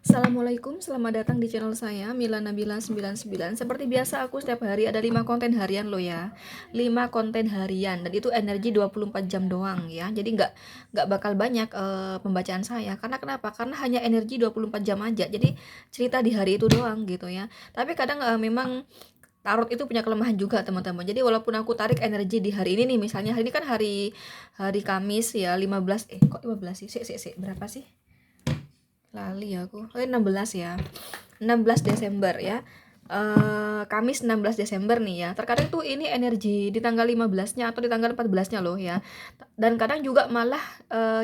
Assalamualaikum, selamat datang di channel saya Mila Nabila 99. Seperti biasa aku setiap hari ada 5 konten harian lo ya. 5 konten harian dan itu energi 24 jam doang ya. Jadi nggak bakal banyak pembacaan saya. Karena kenapa? Karena hanya energi 24 jam aja. Jadi cerita di hari itu doang gitu ya. Tapi kadang memang tarot itu punya kelemahan juga teman-teman. Jadi walaupun aku tarik energi di hari ini nih, misalnya hari ini kan hari hari Kamis ya, 15 kok 15 sih? Berapa sih? Lali aku. Oh, 16 ya. 16 Desember ya. Kamis 16 Desember nih ya. Terkadang tuh ini energi di tanggal 15-nya atau di tanggal 14-nya loh ya. Dan kadang juga malah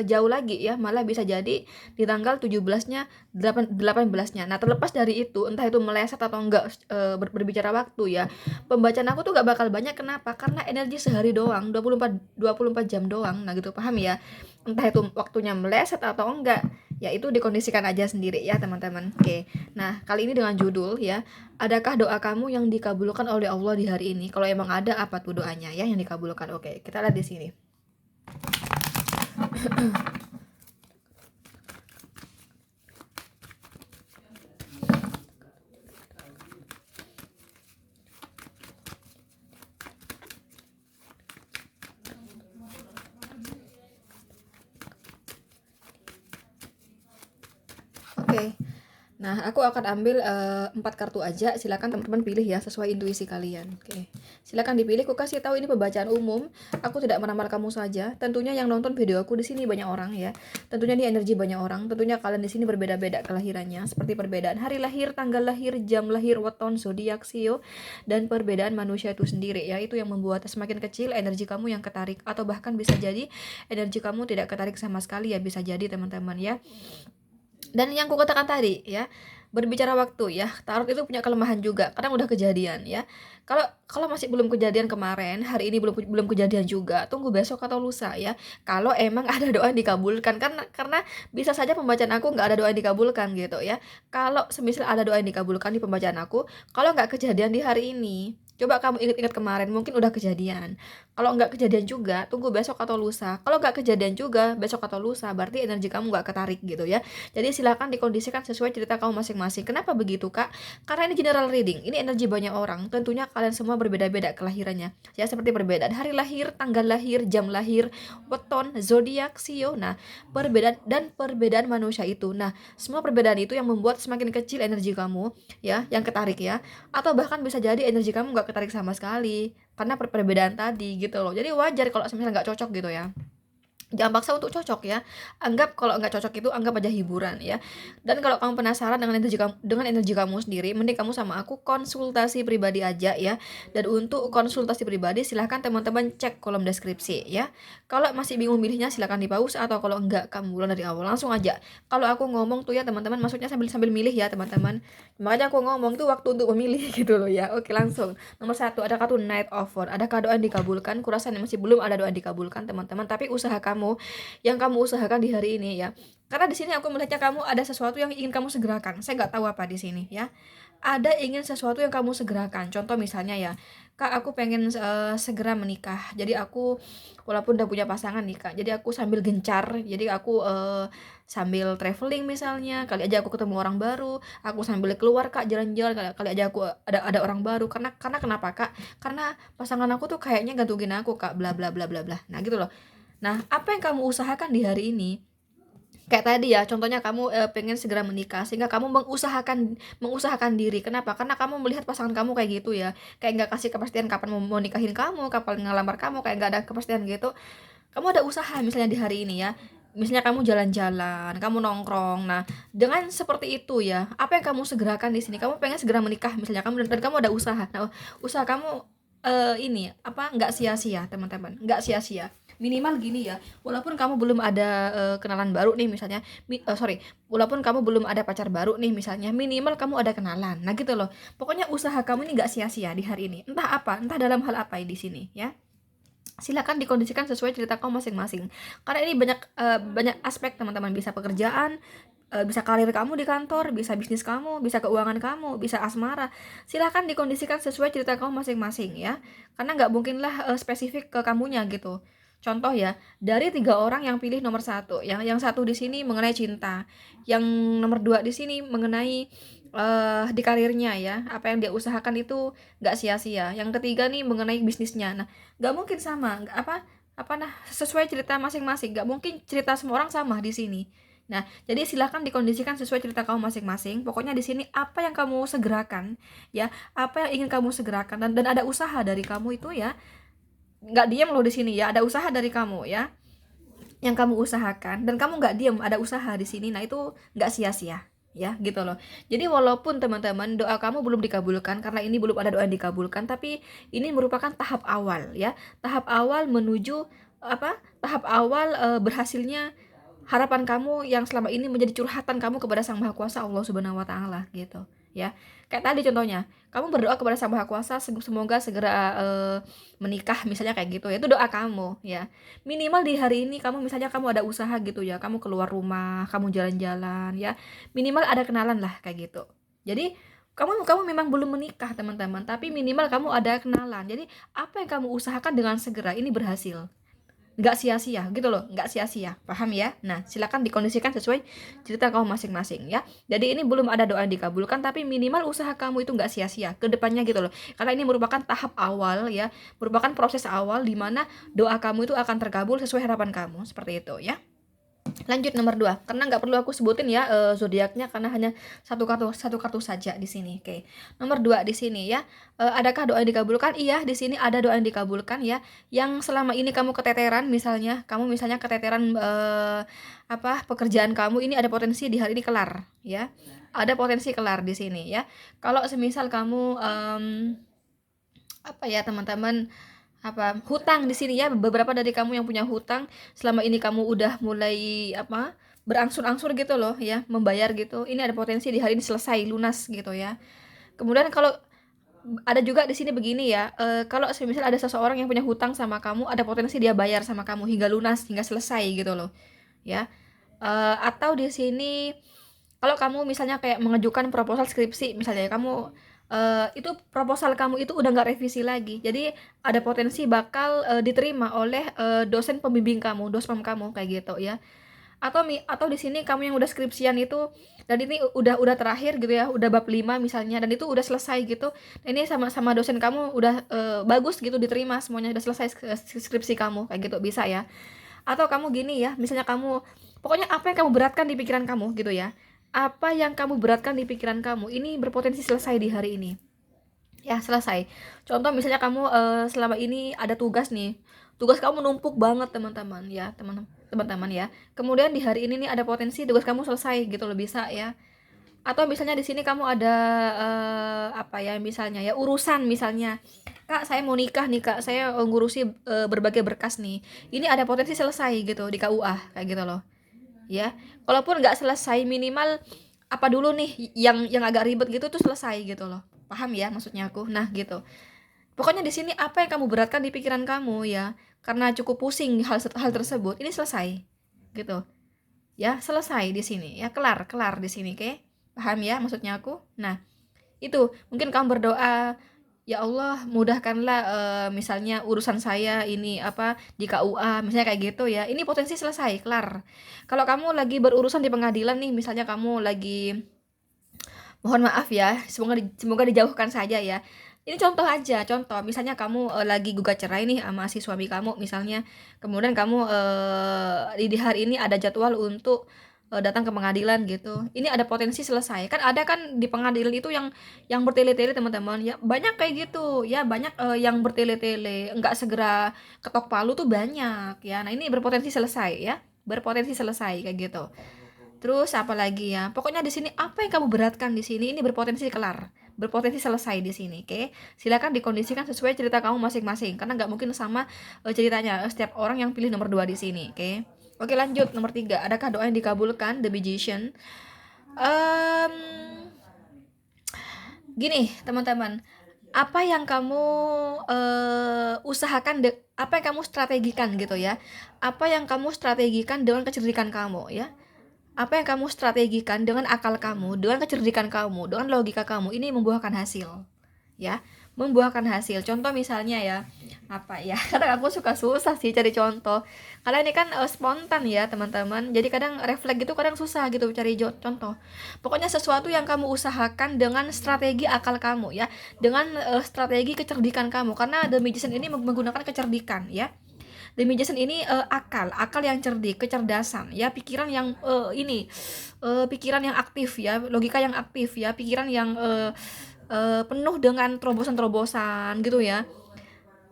jauh lagi ya, malah bisa jadi di tanggal 17-nya, 18-nya. Nah, terlepas dari itu, entah itu meleset atau enggak berbicara waktu ya. Pembacaan aku tuh gak bakal banyak, kenapa? Karena energi sehari doang, 24 jam doang. Nah, gitu paham ya. Entah itu waktunya meleset atau enggak, ya itu dikondisikan aja sendiri ya teman-teman. Oke, nah kali ini dengan judul ya, adakah doa kamu yang dikabulkan oleh Allah di hari ini? Kalau emang ada, apa tuh doanya ya yang dikabulkan? Oke, kita lihat di sini. Oke. Nah, aku akan ambil 4 kartu aja. Silakan teman-teman pilih ya sesuai intuisi kalian. Oke. Silakan dipilih. Aku kasih tahu ini pembacaan umum. Aku tidak meramal kamu saja. Tentunya yang nonton video aku di sini banyak orang ya. Tentunya ini energi banyak orang. Tentunya kalian di sini berbeda-beda kelahirannya, seperti perbedaan hari lahir, tanggal lahir, jam lahir, weton, zodiak, sio, dan perbedaan manusia itu sendiri ya. Itu yang membuat semakin kecil energi kamu yang ketarik, atau bahkan bisa jadi energi kamu tidak ketarik sama sekali ya, bisa jadi teman-teman ya. Dan yang kukatakan tadi ya, berbicara waktu ya, tarot itu punya kelemahan juga. Kadang udah kejadian ya. Kalau kalau masih belum kejadian kemarin, hari ini belum belum kejadian juga, tunggu besok atau lusa ya. Kalau emang ada doa yang dikabulkan, karena bisa saja pembacaan aku nggak ada doa yang dikabulkan gitu ya. Kalau semisal ada doa yang dikabulkan di pembacaan aku, kalau nggak kejadian di hari ini, coba kamu ingat-ingat kemarin, mungkin udah kejadian. Kalau nggak kejadian juga, tunggu besok atau lusa. Kalau nggak kejadian juga, besok atau lusa, berarti energi kamu nggak ketarik gitu ya. Jadi silakan dikondisikan sesuai cerita kamu masing-masing. Kenapa begitu, Kak? Karena ini general reading. Ini energi banyak orang. Tentunya kalian semua berbeda-beda kelahirannya. Ya, seperti perbedaan hari lahir, tanggal lahir, jam lahir, weton, zodiak, sio. Nah, perbedaan manusia itu. Nah, semua perbedaan itu yang membuat semakin kecil energi kamu ya, yang ketarik ya. Atau bahkan bisa jadi energi kamu nggak ketarik sama sekali karena perbedaan tadi gitu loh. Jadi wajar kalau misalnya nggak cocok gitu ya. Jangan paksa untuk cocok ya. Anggap kalau nggak cocok itu anggap aja hiburan ya. Dan kalau kamu penasaran dengan energi kamu sendiri, mending kamu sama aku konsultasi pribadi aja ya. Dan untuk konsultasi pribadi silahkan teman-teman cek kolom deskripsi ya. Kalau masih bingung milihnya silahkan di pause, atau kalau enggak kamu mulai dari awal langsung aja. Kalau aku ngomong tuh ya teman-teman, maksudnya sambil sambil milih ya teman-teman. Makanya aku ngomong tuh waktu untuk memilih gitu loh ya. Oke, langsung. Nomor 1, ada kartu Knight of Wands. Adakah doa yang dikabulkan? Kurasa masih belum ada doa yang dikabulkan teman-teman, tapi usaha kamu yang kamu usahakan di hari ini ya. Karena di sini aku melihatnya kamu ada sesuatu yang ingin kamu segerakan. Saya nggak tahu apa di sini ya. Ada ingin sesuatu yang kamu segerakan. Contoh misalnya ya, Kak, aku pengen segera menikah. Jadi aku walaupun udah punya pasangan nih, Kak. Jadi aku sambil gencar. Jadi aku sambil traveling misalnya, kali aja aku ketemu orang baru, aku sambil keluar Kak jalan-jalan, kali aja aku ada orang baru. Karena kenapa, Kak? Karena pasangan aku tuh kayaknya gantungin aku, Kak, bla bla bla bla bla. Nah, gitu loh. Nah, apa yang kamu usahakan di hari ini? Kayak tadi ya, contohnya kamu pengen segera menikah, sehingga kamu mengusahakan diri. Kenapa? Karena kamu melihat pasangan kamu kayak gitu ya, kayak nggak kasih kepastian kapan mau nikahin kamu, kapan ngelamar kamu, kayak nggak ada kepastian gitu. Kamu ada usaha misalnya di hari ini ya. Misalnya kamu jalan-jalan, kamu nongkrong. Nah, dengan seperti itu ya, apa yang kamu segerakan di sini? Kamu pengen segera menikah misalnya kamu, dan kamu ada usaha. Nah, usaha kamu ini apa? Nggak sia-sia, teman-teman. Nggak sia-sia. Minimal gini ya, walaupun kamu belum ada kenalan baru nih misalnya, sorry, walaupun kamu belum ada pacar baru nih misalnya, minimal kamu ada kenalan. Nah gitu loh. Pokoknya usaha kamu ini nggak sia-sia di hari ini. Entah apa, entah dalam hal apa di sini ya. Silakan dikondisikan sesuai cerita kamu masing-masing. Karena ini banyak aspek teman-teman, bisa pekerjaan, bisa karir kamu di kantor, bisa bisnis kamu, bisa keuangan kamu, bisa asmara. Silakan dikondisikan sesuai cerita kamu masing-masing ya. Karena nggak mungkinlah spesifik ke kamunya gitu. Contoh ya, dari 3 orang yang pilih nomor satu, yang satu di sini mengenai cinta, yang nomor 2 di sini mengenai di karirnya ya, apa yang dia usahakan itu nggak sia-sia. Yang ketiga nih mengenai bisnisnya. Nah, nggak mungkin sama, sesuai cerita masing-masing. Nggak mungkin cerita semua orang sama di sini. Nah, jadi silakan dikondisikan sesuai cerita kamu masing-masing. Pokoknya di sini apa yang kamu segerakan, ya, apa yang ingin kamu segerakan dan ada usaha dari kamu itu ya. Nggak diam loh di sini ya, ada usaha dari kamu ya, yang kamu usahakan dan kamu nggak diam, ada usaha di sini. Nah, itu nggak sia-sia ya, gitu loh. Jadi walaupun teman-teman doa kamu belum dikabulkan karena ini belum ada doa yang dikabulkan, tapi ini merupakan tahap awal ya, tahap awal menuju tahap awal berhasilnya harapan kamu yang selama ini menjadi curhatan kamu kepada Sang Maha Kuasa Allah Subhanahu wa taala gitu ya. Kayak tadi contohnya, kamu berdoa kepada Sang Maha Kuasa semoga segera menikah misalnya kayak gitu ya. Itu doa kamu ya. Minimal di hari ini kamu misalnya kamu ada usaha gitu ya, kamu keluar rumah, kamu jalan-jalan ya. Minimal ada kenalan lah kayak gitu. Jadi kamu memang belum menikah teman-teman, tapi minimal kamu ada kenalan. Jadi apa yang kamu usahakan dengan segera ini berhasil, nggak sia-sia gitu loh, nggak sia-sia, paham ya? Nah, silakan dikondisikan sesuai cerita kamu masing-masing ya. Jadi ini belum ada doa yang dikabulkan, tapi minimal usaha kamu itu nggak sia-sia ke depannya gitu loh, karena ini merupakan tahap awal ya, merupakan proses awal di mana doa kamu itu akan terkabul sesuai harapan kamu, seperti itu ya. Lanjut nomor 2, karena nggak perlu aku sebutin ya zodiaknya, karena hanya satu kartu saja di sini. Oke. Nomor 2 di sini ya. Adakah doa yang dikabulkan? Iya, di sini ada doa yang dikabulkan ya. Yang selama ini kamu keteteran, kamu misalnya keteteran pekerjaan kamu ini ada potensi di hari ini kelar ya. Ada potensi kelar di sini ya. Kalau semisal kamu teman-teman, hutang di sini ya, beberapa dari kamu yang punya hutang selama ini kamu udah mulai berangsur-angsur gitu loh ya, membayar gitu. Ini ada potensi di hari ini selesai lunas gitu ya. Kemudian kalau ada juga di sini begini ya, kalau semisal ada seseorang yang punya hutang sama kamu, ada potensi dia bayar sama kamu hingga lunas, hingga selesai gitu loh ya. Atau di sini kalau kamu misalnya kayak mengajukan proposal skripsi misalnya, kamu itu proposal kamu itu udah nggak revisi lagi, jadi ada potensi bakal diterima oleh dosen pembimbing kamu, dospem kamu kayak gitu ya. Atau di sini kamu yang udah skripsian itu dan ini udah terakhir gitu ya, udah bab 5 misalnya, dan itu udah selesai gitu. Dan ini sama dosen kamu udah bagus gitu, diterima semuanya, udah selesai skripsi kamu kayak gitu, bisa ya. Atau kamu gini ya, misalnya kamu pokoknya apa yang kamu beratkan di pikiran kamu gitu ya. Apa yang kamu beratkan di pikiran kamu ini berpotensi selesai di hari ini. Ya, selesai. Contoh misalnya kamu selama ini ada tugas nih. Tugas kamu numpuk banget teman-teman ya, teman-teman ya. Kemudian di hari ini nih ada potensi tugas kamu selesai gitu loh, bisa ya. Atau misalnya di sini kamu ada misalnya ya urusan misalnya. Kak, saya mau nikah nih, Kak. Saya ngurusi berbagai berkas nih. Ini ada potensi selesai gitu di KUA kayak gitu loh. Ya. Kalaupun nggak selesai, minimal apa dulu nih yang agak ribet gitu tuh selesai gitu loh. Paham ya maksudnya aku? Nah, gitu. Pokoknya di sini apa yang kamu beratkan di pikiran kamu ya, karena cukup pusing hal tersebut, ini selesai. Gitu. Ya, selesai di sini. Ya, kelar di sini, oke? Paham ya maksudnya aku? Nah, itu mungkin kamu berdoa, ya Allah mudahkanlah misalnya urusan saya ini di KUA misalnya kayak gitu ya, ini potensi selesai kelar. Kalau kamu lagi berurusan di pengadilan nih, misalnya kamu lagi, mohon maaf ya, semoga dijauhkan saja ya. Ini contoh aja, contoh misalnya kamu lagi gugat cerai nih sama si suami kamu misalnya, kemudian kamu di hari ini ada jadwal untuk datang ke pengadilan gitu. Ini ada potensi selesai. Kan ada kan di pengadilan itu yang bertele-tele teman-teman ya. Banyak kayak gitu ya, banyak yang bertele-tele, enggak segera ketok palu tuh banyak ya. Nah, ini berpotensi selesai ya. Berpotensi selesai kayak gitu. Terus apa lagi ya? Pokoknya di sini apa yang kamu beratkan di sini ini berpotensi kelar, berpotensi selesai di sini, oke? Silakan dikondisikan sesuai cerita kamu masing-masing, karena nggak mungkin sama ceritanya setiap orang yang pilih nomor 2 di sini, oke? Oke, lanjut nomor 3. Adakah doa yang dikabulkan? The Magician. Um, Gini, teman-teman, apa yang kamu usahakan, apa yang kamu strategikan gitu ya? Apa yang kamu strategikan dengan kecerdikan kamu ya? Apa yang kamu strategikan dengan akal kamu, dengan kecerdikan kamu, dengan logika kamu, ini membuahkan hasil. Ya. membuahkan hasil. Contoh misalnya ya, apa ya? Kadang aku suka susah sih cari contoh. Karena ini kan spontan ya, teman-teman. Jadi kadang refleks gitu kadang susah gitu cari contoh. Pokoknya sesuatu yang kamu usahakan dengan strategi akal kamu ya, dengan strategi kecerdikan kamu. Karena The Magician ini menggunakan kecerdikan ya. The Magician ini akal yang cerdik, kecerdasan ya, pikiran yang pikiran yang aktif ya, logika yang aktif ya, pikiran yang penuh dengan terobosan-terobosan gitu ya.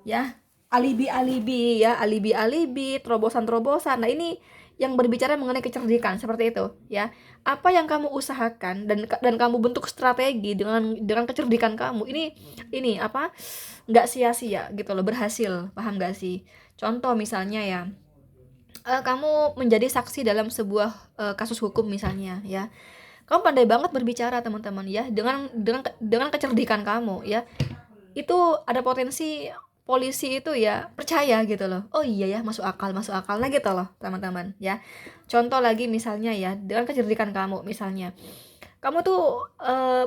Ya, alibi-alibi ya, alibi-alibi, terobosan-terobosan. Nah, ini yang berbicara mengenai kecerdikan seperti itu ya. Apa yang kamu usahakan dan kamu bentuk strategi dengan kecerdikan kamu. Ini apa? Nggak sia-sia gitu loh, berhasil. Paham nggak sih? Contoh misalnya ya, kamu menjadi saksi dalam sebuah kasus hukum misalnya ya. Kamu pandai banget berbicara teman-teman ya, dengan kecerdikan kamu ya. Itu ada potensi polisi itu ya percaya gitu loh. Oh iya ya, masuk akal nah gitu loh teman-teman ya. Contoh lagi misalnya ya, dengan kecerdikan kamu misalnya, kamu tuh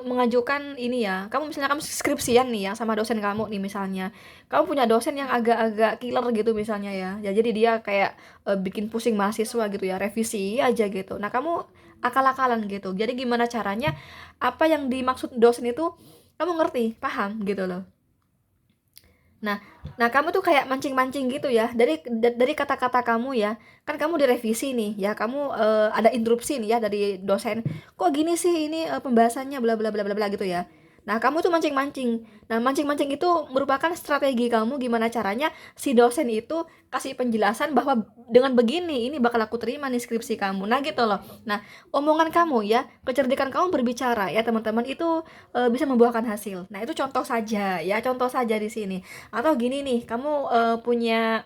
mengajukan ini ya, kamu skripsian nih ya sama dosen kamu nih misalnya, kamu punya dosen yang agak-agak killer gitu misalnya ya jadi dia kayak bikin pusing mahasiswa gitu ya, revisi aja gitu. Nah, kamu akal-akalan gitu, jadi gimana caranya apa yang dimaksud dosen itu kamu ngerti, paham gitu loh. Nah, kamu tuh kayak mancing-mancing gitu ya, dari kata-kata kamu ya, kan kamu direvisi nih ya, kamu ada interupsi nih ya dari dosen, kok gini sih ini pembahasannya bla bla bla bla bla gitu ya. Nah, kamu tuh mancing-mancing. Nah, mancing-mancing itu merupakan strategi kamu gimana caranya si dosen itu kasih penjelasan bahwa dengan begini ini bakal aku terima nih skripsi kamu. Nah, gitu loh. Nah, omongan kamu ya, kecerdikan kamu berbicara ya teman-teman itu bisa membuahkan hasil. Nah, itu contoh saja ya, contoh saja di sini. Atau gini nih, kamu punya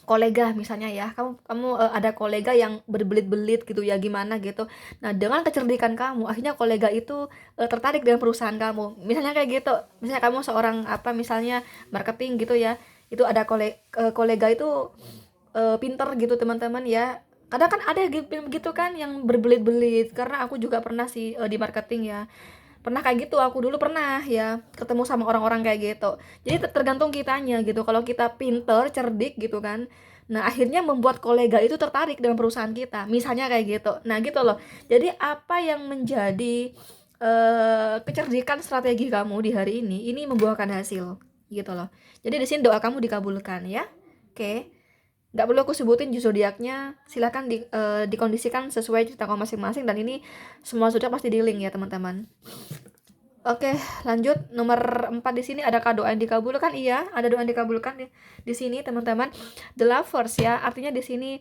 kolega misalnya ya, kamu kamu ada kolega yang berbelit-belit gitu ya, gimana gitu. Nah, dengan kecerdikan kamu akhirnya kolega itu tertarik dengan perusahaan kamu, misalnya kayak gitu. Misalnya kamu seorang apa, misalnya marketing gitu ya, itu ada kolega itu pinter gitu teman-teman ya. Kadang kan ada gitu kan yang berbelit-belit, karena aku juga pernah sih di marketing ya, pernah kayak gitu. Aku dulu pernah ya ketemu sama orang-orang kayak gitu. Jadi tergantung kitanya gitu, kalau kita pinter cerdik gitu kan, nah akhirnya membuat kolega itu tertarik dengan perusahaan kita misalnya kayak gitu. Nah gitu loh, jadi apa yang menjadi kecerdikan strategi kamu di hari ini membuahkan hasil gitu loh. Jadi di sini doa kamu dikabulkan ya. Oke, nggak perlu aku sebutin zodiaknya, silakan dikondisikan sesuai cerita kamu masing-masing, dan ini semua zodiak pasti di link ya teman-teman. Oke, lanjut nomor 4 di sini, ada doa yang dikabulkan. Iya, ada doa yang dikabulkan di sini, teman-teman. The Lovers ya, artinya di sini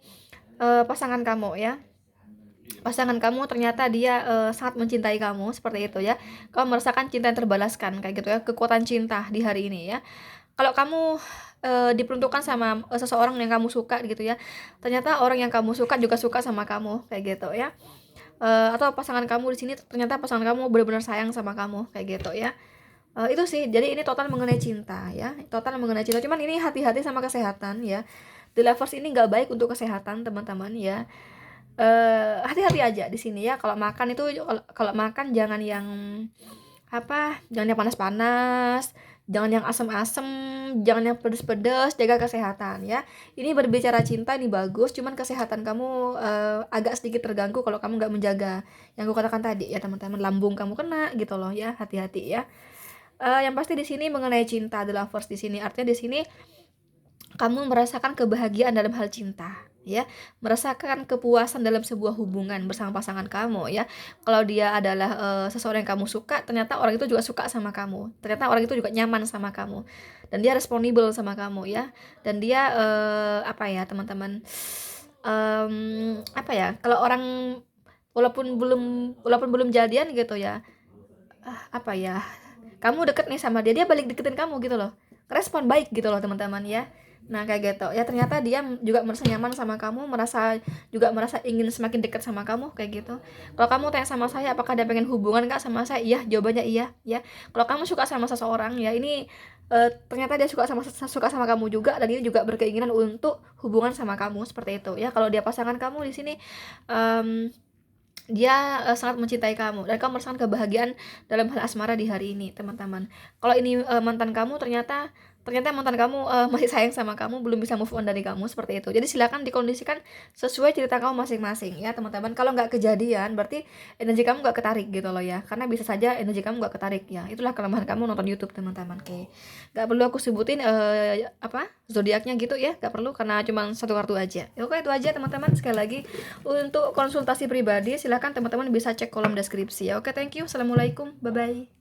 pasangan kamu ya. Pasangan kamu ternyata dia sangat mencintai kamu seperti itu ya. Kamu merasakan cinta yang terbalaskan kayak gitu ya, kekuatan cinta di hari ini ya. Kalau kamu diperuntukkan sama seseorang yang kamu suka gitu ya, ternyata orang yang kamu suka juga suka sama kamu kayak gitu ya. Atau pasangan kamu di sini ternyata pasangan kamu benar-benar sayang sama kamu kayak gitu ya. Itu sih, jadi ini total mengenai cinta ya, total mengenai cinta. Cuman ini hati-hati sama kesehatan ya. The Lovers ini nggak baik untuk kesehatan teman-teman ya. Hati-hati aja di sini ya. Kalau makan itu, kalau makan jangan yang apa, jangan yang panas-panas, jangan yang asem-asem, jangan yang pedes-pedes, jaga kesehatan ya. Ini berbicara cinta ini bagus, cuman kesehatan kamu agak sedikit terganggu kalau kamu nggak menjaga yang aku katakan tadi ya teman-teman, lambung kamu kena gitu loh ya, hati-hati ya. Yang pasti di sini mengenai cinta, The Lovers di sini artinya di sini kamu merasakan kebahagiaan dalam hal cinta ya, merasakan kepuasan dalam sebuah hubungan bersama pasangan kamu ya. Kalau dia adalah seseorang yang kamu suka, ternyata orang itu juga suka sama kamu, ternyata orang itu juga nyaman sama kamu, dan dia responsibel sama kamu ya. Dan dia apa ya teman-teman, apa ya, kalau orang walaupun belum jadian gitu ya, apa ya, kamu deket nih sama dia, dia balik deketin kamu gitu loh, respon baik gitu loh teman-teman ya. Nah kayak gitu ya, ternyata dia juga merasa nyaman sama kamu, merasa ingin semakin dekat sama kamu kayak gitu. Kalau kamu tanya sama saya apakah dia pengen hubungan kak sama saya, iya, jawabannya iya ya. Kalau kamu suka sama seseorang ya, ini ternyata dia suka sama kamu juga, dan dia juga berkeinginan untuk hubungan sama kamu seperti itu ya. Kalau dia pasangan kamu di sini, dia sangat mencintai kamu dan kamu merasakan kebahagiaan dalam hal asmara di hari ini, teman-teman. Kalau ini mantan kamu, ternyata mantan kamu masih sayang sama kamu, belum bisa move on dari kamu, seperti itu. Jadi silakan dikondisikan sesuai cerita kamu masing-masing ya, teman-teman. Kalau nggak kejadian berarti energi kamu nggak ketarik gitu loh ya, karena bisa saja energi kamu nggak ketarik ya. Itulah kelemahan kamu nonton YouTube, teman-teman. Oke, nggak perlu aku sebutin apa zodiaknya gitu ya, nggak perlu, karena cuma satu kartu aja. Oke, itu aja teman-teman. Sekali lagi, untuk konsultasi pribadi silahkan teman-teman bisa cek kolom deskripsi ya. Oke, thank you. Assalamualaikum, bye bye.